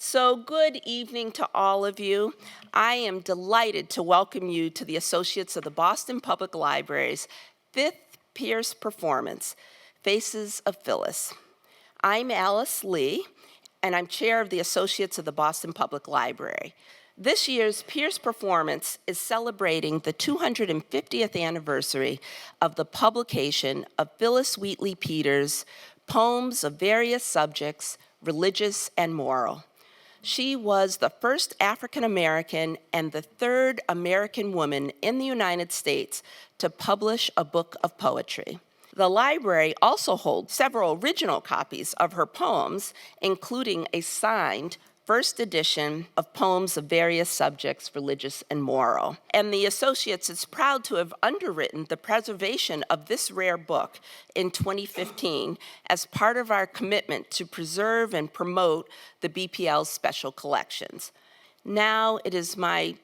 So good evening to all of you. I am delighted to welcome you to the Associates of the Boston Public Library's 5th Pierce performance, Faces of Phillis. I'm Alice Lee, and I'm chair of the Associates of the Boston Public Library. This year's Pierce performance is celebrating the 250th anniversary of the publication of Phillis Wheatley Peters' poems of various subjects, religious and moral. She was the first African-American and the third American woman in the United States to publish a book of poetry. The library also holds several original copies of her poems, including a signed first edition of poems of various subjects, religious and moral. And the Associates is proud to have underwritten the preservation of this rare book in 2015 as part of our commitment to preserve and promote the BPL's special collections. Now it is my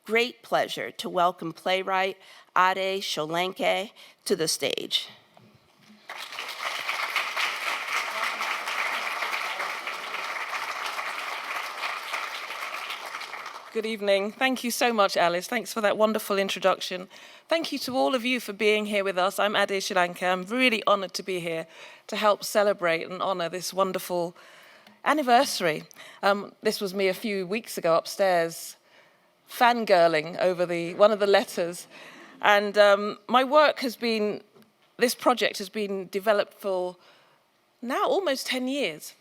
great pleasure to welcome playwright Adeola Solanke to the stage. Good evening. Thank you so much, Alice. Thanks for that wonderful introduction. Thank you to all of you for being here with us. I'm Adeola Solanke. I'm really honored to be here to help celebrate and honor this wonderful anniversary. This was me a few weeks ago upstairs, fangirling over one of the letters. And my work this project has been developed for now almost 10 years.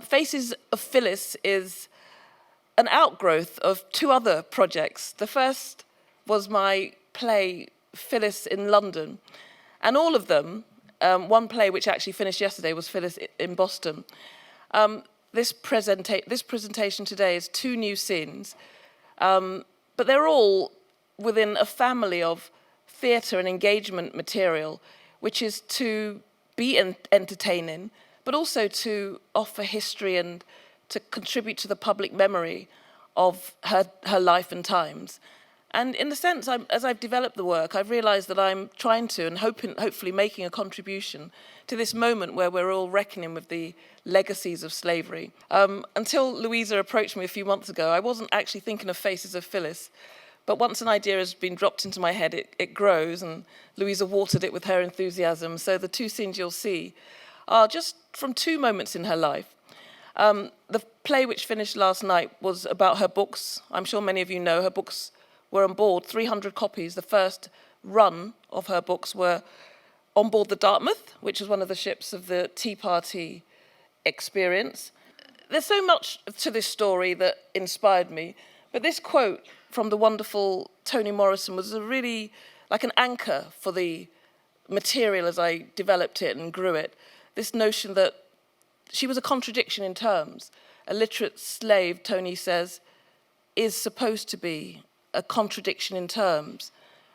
Faces of Phillis is an outgrowth of two other projects. The first was my play, Phillis in London. And all of them, one play which actually finished yesterday was Phillis in Boston. This presentation today is two new scenes, but they're all within a family of theatre and engagement material, which is to be entertaining, but also to offer history and to contribute to the public memory of her life and times. And in a sense, as I've developed the work, I've realized that I'm trying to and hopefully making a contribution to this moment where we're all reckoning with the legacies of slavery. Until Louisa approached me a few months ago, I wasn't actually thinking of Faces of Phillis, but once an idea has been dropped into my head, it grows, and Louisa watered it with her enthusiasm. So the two scenes you'll see are just from two moments in her life. The play which finished last night was about her books. I'm sure many of you know her books were on board, 300 copies. The first run of her books were on board the Dartmouth, which was one of the ships of the Tea Party experience. There's so much to this story that inspired me, but this quote from the wonderful Toni Morrison was really like an anchor for the material as I developed it and grew it. This notion that she was a contradiction in terms. A literate slave, Toni says, is supposed to be a contradiction in terms.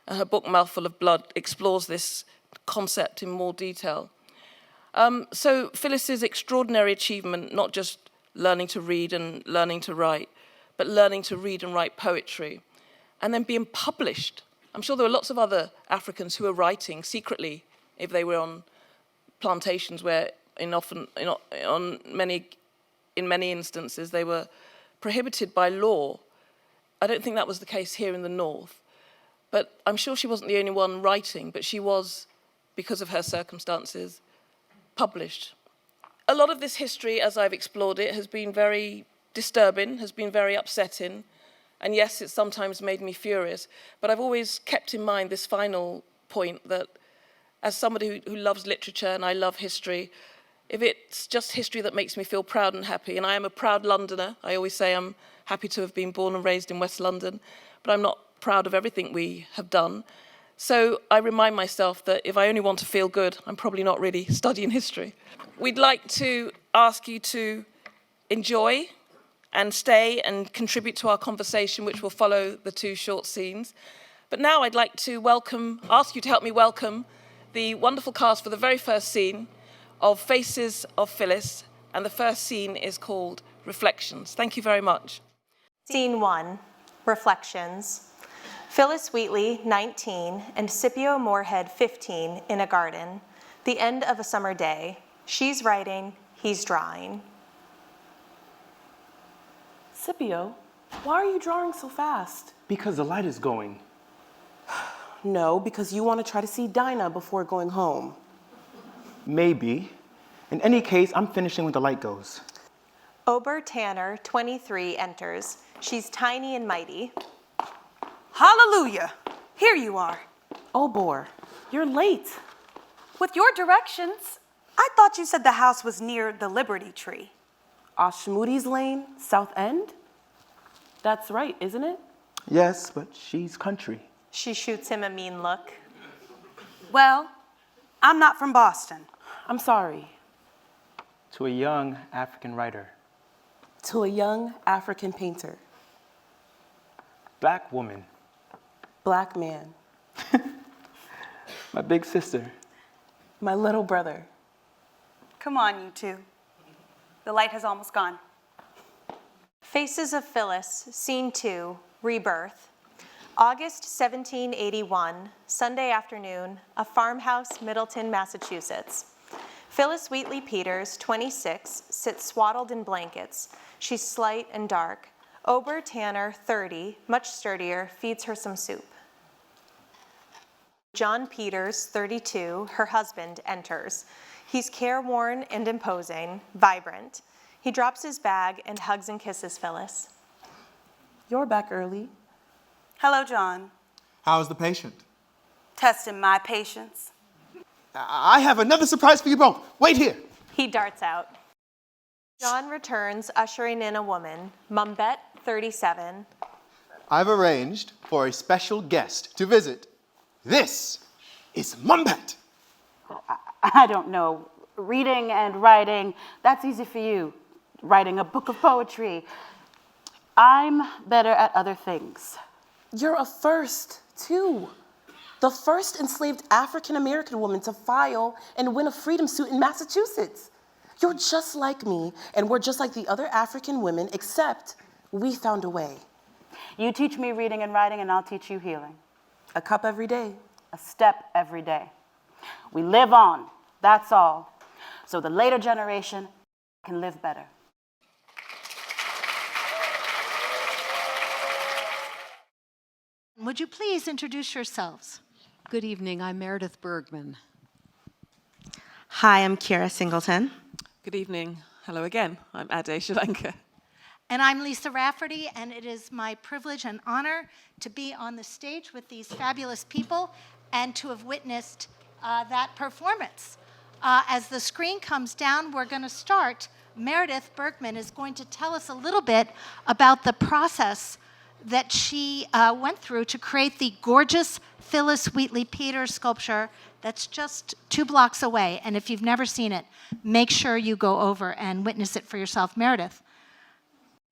And her book, Mouthful of Blood, explores this concept in more detail. So Phillis's extraordinary achievement, not just learning to read and learning to write, but learning to read and write poetry, and then being published. I'm sure there were lots of other Africans who were writing secretly if they were on plantations where in many instances they were prohibited by law. I don't think that was the case here in the North, but I'm sure she wasn't the only one writing, but she was, because of her circumstances, published. A lot of this history, as I've explored it, has been very disturbing, has been very upsetting, and yes, it's sometimes made me furious, but I've always kept in mind this final point that as somebody who loves literature and I love history, if it's just history that makes me feel proud and happy, and I am a proud Londoner, I always say I'm happy to have been born and raised in West London, but I'm not proud of everything we have done. So I remind myself that if I only want to feel good, I'm probably not really studying history. We'd like to ask you to enjoy and stay and contribute to our conversation, which will follow the two short scenes. But now I'd like to ask you to help me welcome the wonderful cast for the very first scene of Faces of Phillis, and the first scene is called Reflections. Thank you very much. Scene 1, Reflections. Phillis Wheatley, 19, and Scipio Moorhead, 15, in a garden. The end of a summer day. She's writing, he's drawing. Scipio, why are you drawing so fast? Because the light is going. No, because you want to try to see Dinah before going home. Maybe. In any case, I'm finishing when the light goes. Ober Tanner, 23, enters. She's tiny and mighty. Hallelujah! Here you are. Obor, you're late. With your directions, I thought you said the house was near the Liberty Tree. Ashmuti's Lane, South End? That's right, isn't it? Yes, but she's country. She shoots him a mean look. Well, I'm not from Boston. I'm sorry. To a young African writer. To a young African painter. Black woman. Black man. My big sister. My little brother. Come on, you two. The light has almost gone. Faces of Phillis, Scene 2, Rebirth. August 1781, Sunday afternoon, a farmhouse, Middleton, Massachusetts. Phillis Wheatley Peters, 26, sits swaddled in blankets. She's slight and dark. Ober Tanner, 30, much sturdier, feeds her some soup. John Peters, 32, her husband, enters. He's careworn and imposing, vibrant. He drops his bag and hugs and kisses Phillis. You're back early. Hello, John. How's the patient? Testing my patience. I have another surprise for you both. Wait here. He darts out. John returns, ushering in a woman, Mumbet, 37. I've arranged for a special guest to visit. This is Mumbet. I don't know. Reading and writing, that's easy for you. Writing a book of poetry. I'm better at other things. You're a first, too. The first enslaved African-American woman to file and win a freedom suit in Massachusetts. You're just like me, and we're just like the other African women, except we found a way. You teach me reading and writing, and I'll teach you healing. A cup every day. A step every day. We live on, that's all. So the later generation can live better. Would you please introduce yourselves? Good evening, I'm Meredith Bergman. Hi, I'm Kira Singleton. Good evening. Hello again. I'm Adeola Solanke. And I'm Lisa Rafferty, and it is my privilege and honor to be on the stage with these fabulous people and to have witnessed that performance. As the screen comes down, we're going to start. Meredith Bergman is going to tell us a little bit about the process that she went through to create the gorgeous Phillis Wheatley Peters sculpture that's just 2 blocks away. And if you've never seen it, make sure you go over and witness it for yourself. Meredith.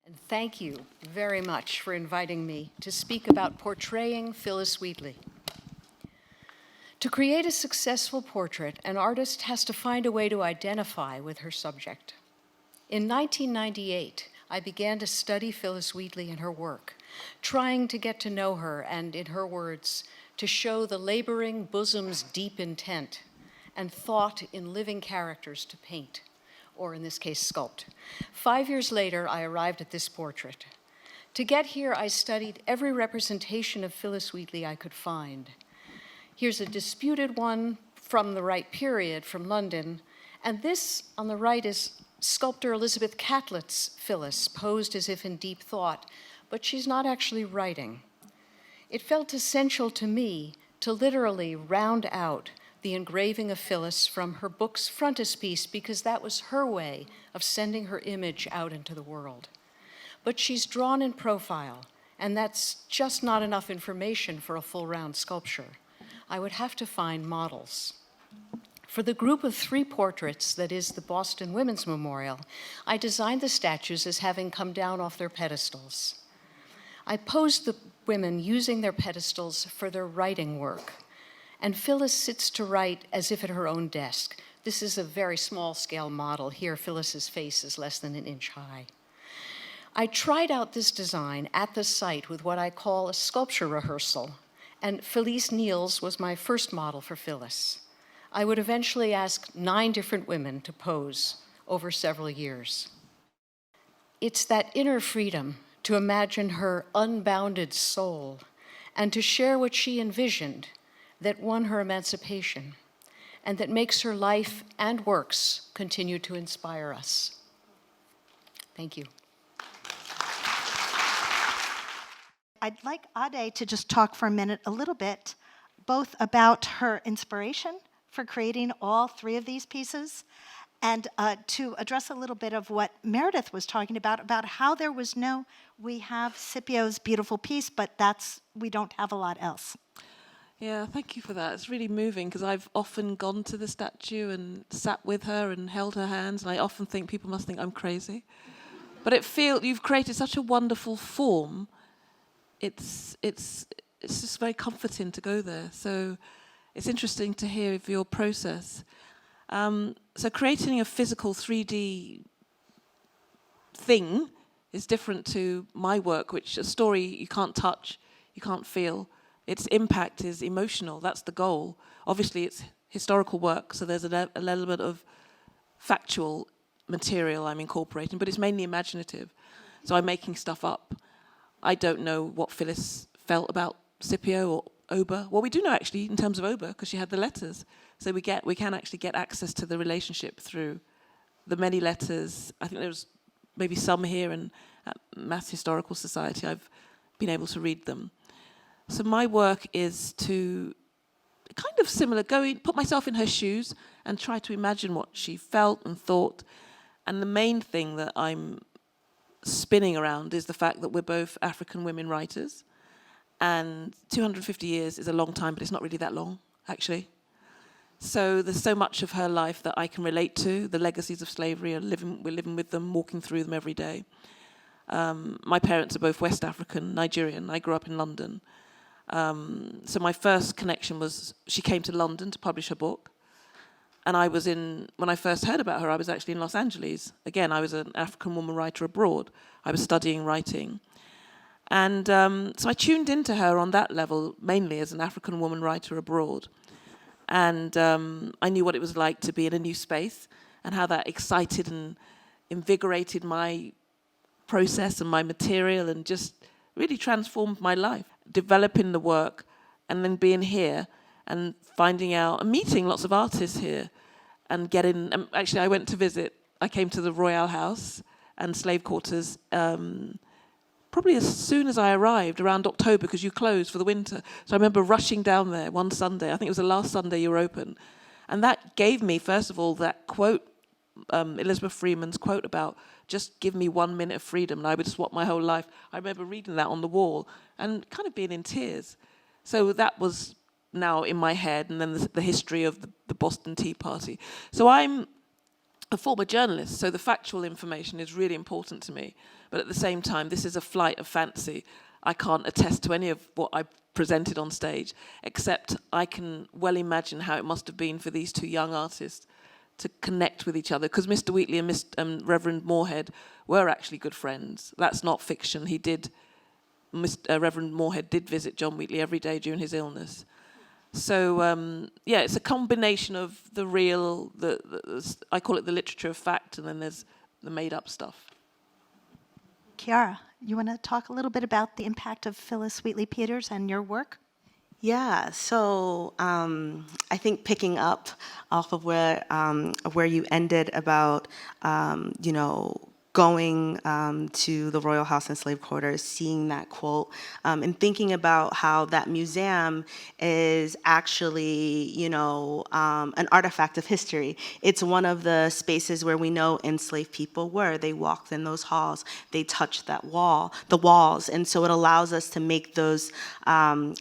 And thank you very much for inviting me to speak about portraying Phillis Wheatley. To create a successful portrait, an artist has to find a way to identify with her subject. In 1998, I began to study Phillis Wheatley and her work, trying to get to know her and, in her words, to show the laboring bosom's deep intent and thought in living characters to paint, or in this case, sculpt. 5 years later, I arrived at this portrait. To get here, I studied every representation of Phillis Wheatley I could find. Here's a disputed one from the right period from London, and this on the right is sculptor Elizabeth Catlett's Phillis, posed as if in deep thought, but she's not actually writing. It felt essential to me to literally round out the engraving of Phillis from her book's frontispiece because that was her way of sending her image out into the world. But she's drawn in profile, and that's just not enough information for a full round sculpture. I would have to find models. For the group of 3 portraits that is the Boston Women's Memorial, I designed the statues as having come down off their pedestals. I posed the women using their pedestals for their writing work, and Phillis sits to write as if at her own desk. This is a very small scale model. Here, Phillis's face is less than an inch high. I tried out this design at the site with what I call a sculpture rehearsal, and Felice Niels was my first model for Phillis. I would eventually ask 9 different women to pose over several years. It's that inner freedom to imagine her unbounded soul, and to share what she envisioned that won her emancipation and that makes her life and works continue to inspire us. Thank you. I'd like Ade to just talk for a minute a little bit, both about her inspiration for creating all three of these pieces, and to address a little bit of what Meredith was talking about how there was we have Scipio's beautiful piece, but we don't have a lot else. Yeah, thank you for that. It's really moving because I've often gone to the statue and sat with her and held her hands, and I often think people must think I'm crazy. But you've created such a wonderful form. It's just very comforting to go there. So it's interesting to hear of your process. So creating a physical 3D thing is different to my work, which a story you can't touch, you can't feel. Its impact is emotional. That's the goal. Obviously, it's historical work, so there's an element of factual material I'm incorporating, but it's mainly imaginative. So I'm making stuff up. I don't know what Phillis felt about Scipio or Oba. Well, we do know actually in terms of Oba because she had the letters. So we can actually get access to the relationship through the many letters. I think there's maybe some here and at Mass Historical Society. I've been able to read them. So my work is to kind of similar, put myself in her shoes and try to imagine what she felt and thought. And the main thing that I'm spinning around is the fact that we're both African women writers. And 250 years is a long time, but it's not really that long, actually. So there's so much of her life that I can relate to. The legacies of slavery, we're living with them, walking through them every day. My parents are both West African, Nigerian. I grew up in London. So my first connection was she came to London to publish her book. And when I first heard about her, I was actually in Los Angeles. Again, I was an African woman writer abroad. I was studying writing. And so I tuned into her on that level, mainly as an African woman writer abroad. And I knew what it was like to be in a new space and how that excited and invigorated my process and my material and just really transformed my life. Developing the work and then being here and finding out and meeting lots of artists here and actually I went to visit, I came to the Royal House and slave quarters probably as soon as I arrived, around October, because you closed for the winter. So I remember rushing down there one Sunday. I think it was the last Sunday you were open. And that gave me, first of all, that quote, Elizabeth Freeman's quote about just give me 1 minute of freedom and I would swap my whole life. I remember reading that on the wall and kind of being in tears. So that was now in my head, and then the history of the Boston Tea Party. So I'm a former journalist, so the factual information is really important to me. But at the same time, this is a flight of fancy. I can't attest to any of what I presented on stage, except I can well imagine how it must have been for these two young artists to connect with each other. Because Mr. Wheatley and Reverend Moorhead were actually good friends. That's not fiction. Reverend Moorhead did visit John Wheatley every day during his illness. So, it's a combination of the real, I call it the literature of fact, and then there's the made-up stuff. Chiara, you want to talk a little bit about the impact of Phillis Wheatley Peters and your work? Yeah, so I think picking up off of where you ended about, going to the Royal House and Slave Quarters, seeing that quote, and thinking about how that museum is actually, an artifact of history. It's one of the spaces where we know enslaved people were. They walked in those halls, they touched the walls, and so it allows us to make those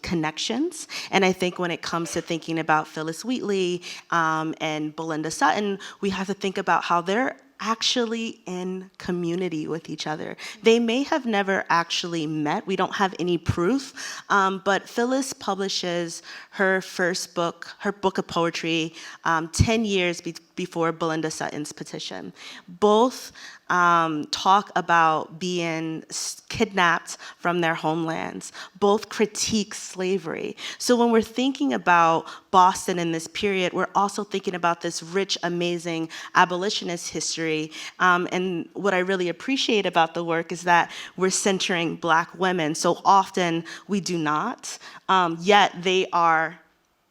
connections. And I think when it comes to thinking about Phillis Wheatley and Belinda Sutton, we have to think about how they're actually in community with each other. They may have never actually met. We don't have any proof, but Phillis publishes her first book, her book of poetry, 10 years before Belinda Sutton's petition. Both talk about being kidnapped from their homelands. Both critique slavery. So when we're thinking about Boston in this period, we're also thinking about this rich, amazing abolitionist history. And what I really appreciate about the work is that we're centering Black women. So often we do not, yet they are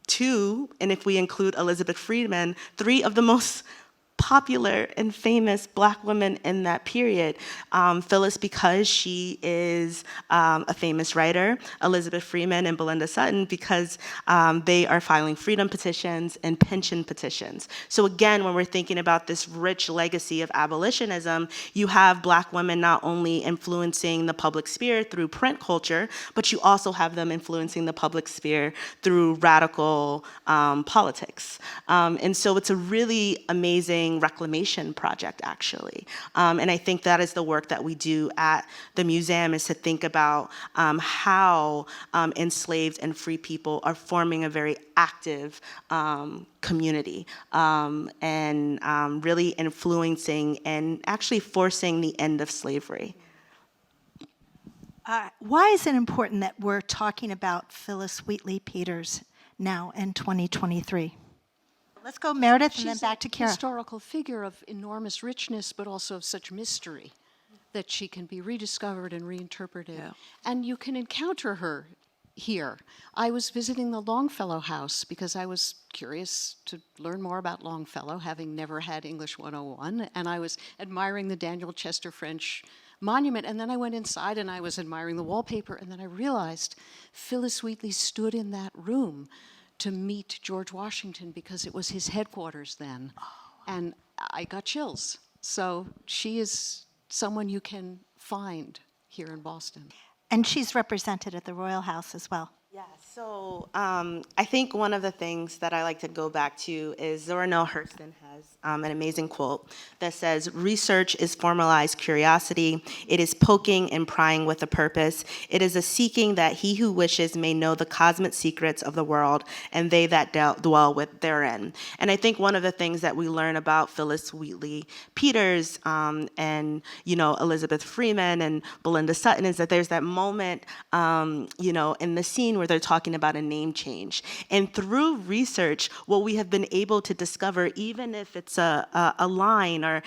two, and if we include Elizabeth Freedman, three of the most popular and famous Black women in that period. Phillis, because she is a famous writer, Elizabeth Freeman and Belinda Sutton, because they are filing freedom petitions and pension petitions. So again, when we're thinking about this rich legacy of abolitionism, you have Black women not only influencing the public sphere through print culture, but you also have them influencing the public sphere through radical politics. And so it's a really amazing reclamation project, actually. And I think that is the work that we do at the museum, is to think about how enslaved and free people are forming a very active community and really influencing and actually forcing the end of slavery. Why is it important that we're talking about Phillis Wheatley Peters now in 2023? Let's go Meredith and then back to Kara. She's a historical figure of enormous richness, but also of such mystery that she can be rediscovered and reinterpreted. Yeah. And you can encounter her here. I was visiting the Longfellow House because I was curious to learn more about Longfellow, having never had English 101, and I was admiring the Daniel Chester French monument, and then I went inside and I was admiring the wallpaper, and then I realized Phillis Wheatley stood in that room to meet George Washington because it was his headquarters then. Oh, wow. And I got chills. So she is someone you can find here in Boston. And she's represented at the Royal House as well. Yeah, so I think one of the things that I like to go back to is Zora Neale Hurston has an amazing quote that says, "Research is formalized curiosity. It is poking and prying with a purpose. It is a seeking that he who wishes may know the cosmic secrets of the world and they that dwell with therein." And I think one of the things that we learn about Phillis Wheatley Peters and Elizabeth Freeman and Belinda Sutton is that there's that moment in the scene where they're talking about a name change. And through research, what we have been able to discover, even if it's a line or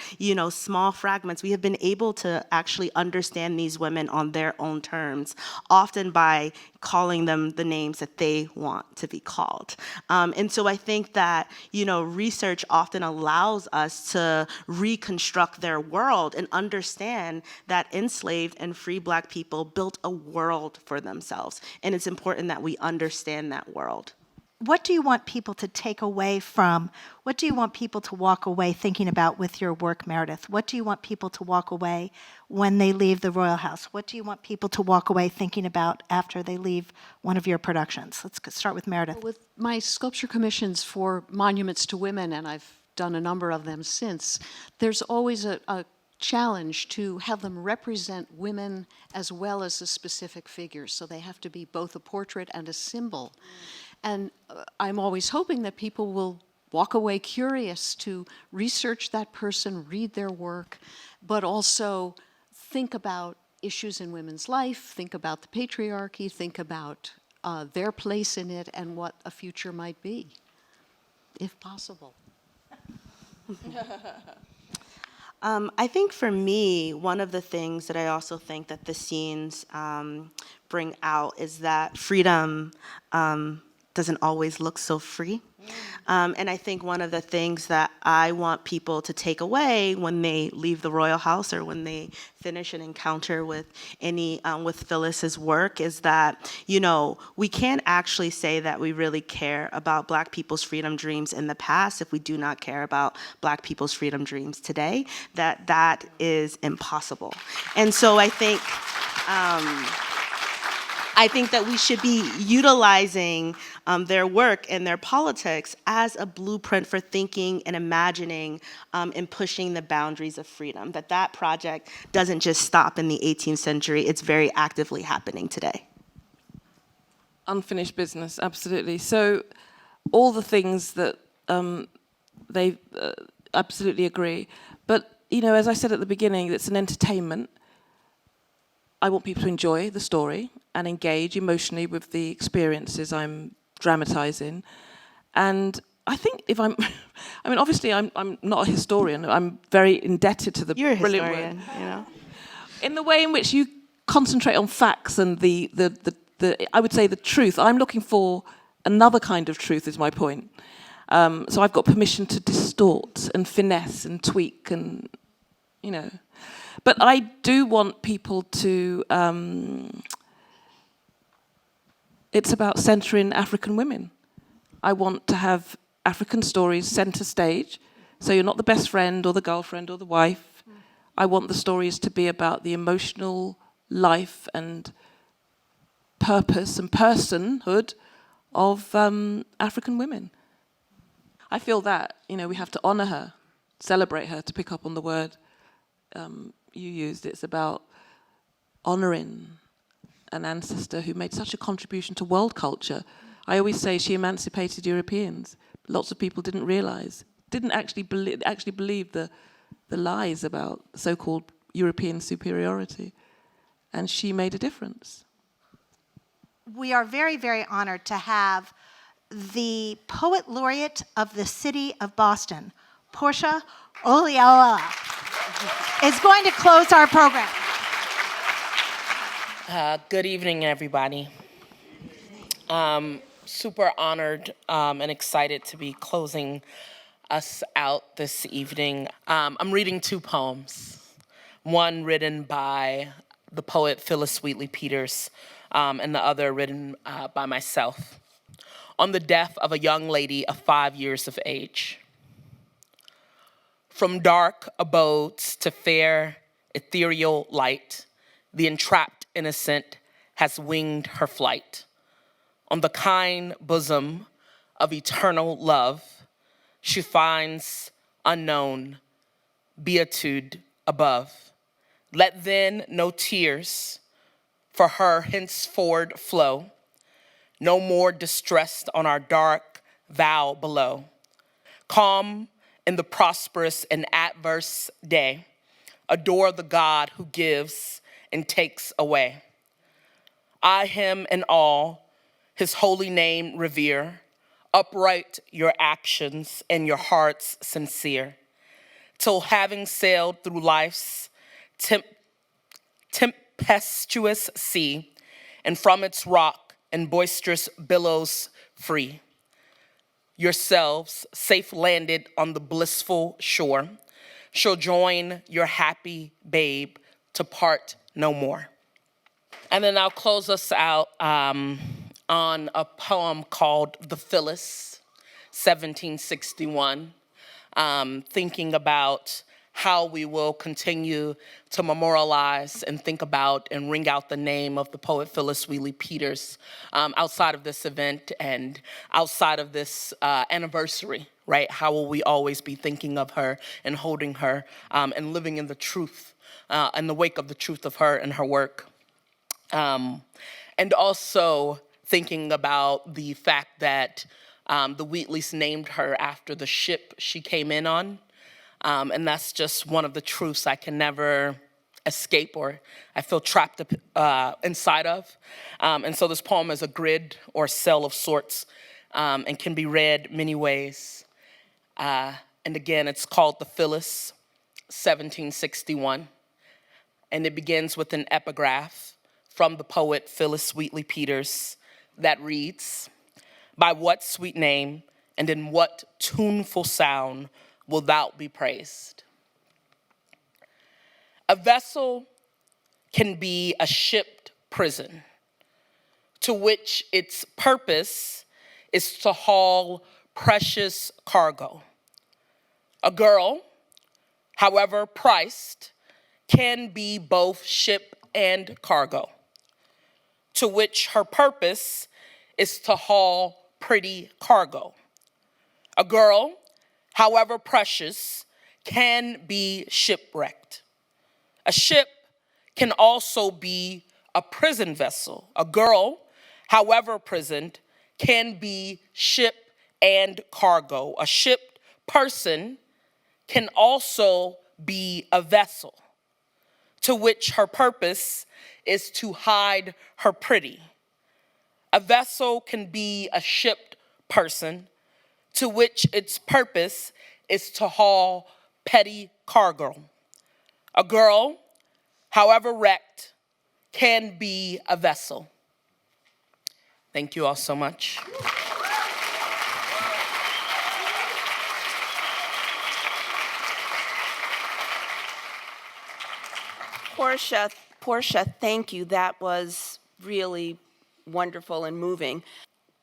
small fragments, we have been able to actually understand these women on their own terms, often by calling them the names that they want to be called. And so I think that research often allows us to reconstruct their world and understand that enslaved and free Black people built a world for themselves. And it's important that we understand that world. What do you want people to take away from, what do you want people to walk away thinking about with your work, Meredith? What do you want people to walk away when they leave the Royal House? What do you want people to walk away thinking about after they leave one of your productions? Let's start with Meredith. With my sculpture commissions for monuments to women, and I've done a number of them since, there's always a challenge to have them represent women as well as the specific figures. So they have to be both a portrait and a symbol. And I'm always hoping that people will walk away curious to research that person, read their work, but also think about issues in women's life, think about the patriarchy, think about their place in it and what a future might be, if possible. I think for me, one of the things that I also think that the scenes bring out is that freedom doesn't always look so free. And I think one of the things that I want people to take away when they leave the Royal House or when they finish an encounter with with Phillis's work is that, we can't actually say that we really care about Black people's freedom dreams in the past if we do not care about Black people's freedom dreams today, that is impossible. And so I think that we should be utilizing their work and their politics as a blueprint for thinking and imagining and pushing the boundaries of freedom. That project doesn't just stop in the 18th century, it's very actively happening today. Unfinished business, absolutely. So all the things that They absolutely agree. But, you know, as I said at the beginning, it's an entertainment. I want people to enjoy the story and engage emotionally with the experiences I'm dramatizing. And I think if I'm, I mean, obviously I'm not a historian. I'm very indebted to the You're a brilliant historian, work. you know. In the way in which you concentrate on facts and the I would say the truth. I'm looking for another kind of truth is my point. So I've got permission to distort and finesse and tweak and, you know. But I do want people to, it's about centering African women. I want to have African stories center stage. So you're not the best friend or the girlfriend or the wife. I want the stories to be about the emotional life and purpose and personhood of African women. I feel that, you know, we have to honor her, celebrate her, to pick up on the word you used. It's about honoring an ancestor who made such a contribution to world culture. I always say she emancipated Europeans. Lots of people didn't realize, didn't actually believe the lies about so-called European superiority. And she made a difference. We are very, very honored to have the Poet Laureate of the City of Boston, Portia Adeola, is going to close our program. Good evening, everybody. Super honored and excited to be closing us out this evening. I'm reading two poems, one written by the poet Phillis Wheatley Peters, and the other written by myself, on the death of a young lady of 5 years of age. From dark abodes to fair, ethereal light, the entrapped innocent has winged her flight. On the kind bosom of eternal love, she finds unknown beatitude above. Let then no tears for her henceforward flow, no more distressed on our dark vow below. Calm in the prosperous and adverse day, adore the God who gives and takes away. I him and all, his holy name revere, upright your actions and your hearts sincere, till having sailed through life's tempestuous sea, and from its rock and boisterous billows free, yourselves, safe landed on the blissful shore, shall join your happy babe to part no more. And then I'll close us out on a poem called The Phillis, 1761, thinking about how we will continue to memorialize and think about and ring out the name of the poet Phillis Wheatley Peters outside of this event and outside of this anniversary, right? How will we always be thinking of her and holding her and living in the truth, in the wake of the truth of her and her work. And also thinking about the fact that the Wheatleys named her after the ship she came in on. And that's just one of the truths I can never escape or I feel trapped inside of. And so this poem is a grid or cell of sorts and can be read many ways. And again, it's called The Phillis, 1761. And it begins with an epigraph from the poet Phillis Wheatley Peters that reads, "By what sweet name and in what tuneful sound will thou be praised? A vessel can be a shipped prison, to which its purpose is to haul precious cargo. A girl, however priced, can be both ship and cargo, to which her purpose is to haul pretty cargo. A girl, however precious, can be shipwrecked. A ship can also be a prison vessel. A girl, however prisoned, can be ship and cargo. A ship person can also be a vessel, to which her purpose is to hide her pretty. A vessel can be a shipped person, to which its purpose is to haul petty cargo. A girl, however wrecked, can be a vessel. Thank you all so much. Portia, thank you. That was really wonderful and moving.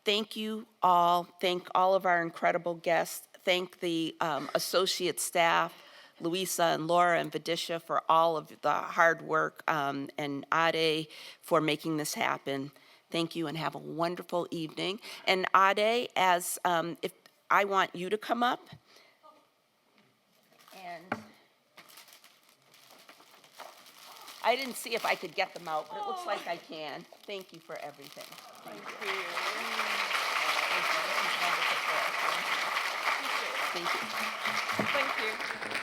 Thank you all. Thank all of our incredible guests. Thank the associate staff, Louisa and Laura and Vidisha, for all of the hard work, and Ade for making this happen. Thank you and have a wonderful evening. And Ade, as if I want you to come up. And I didn't see if I could get them out, but it looks like I can. Thank you for everything. Thank you. Thank you. Thank you.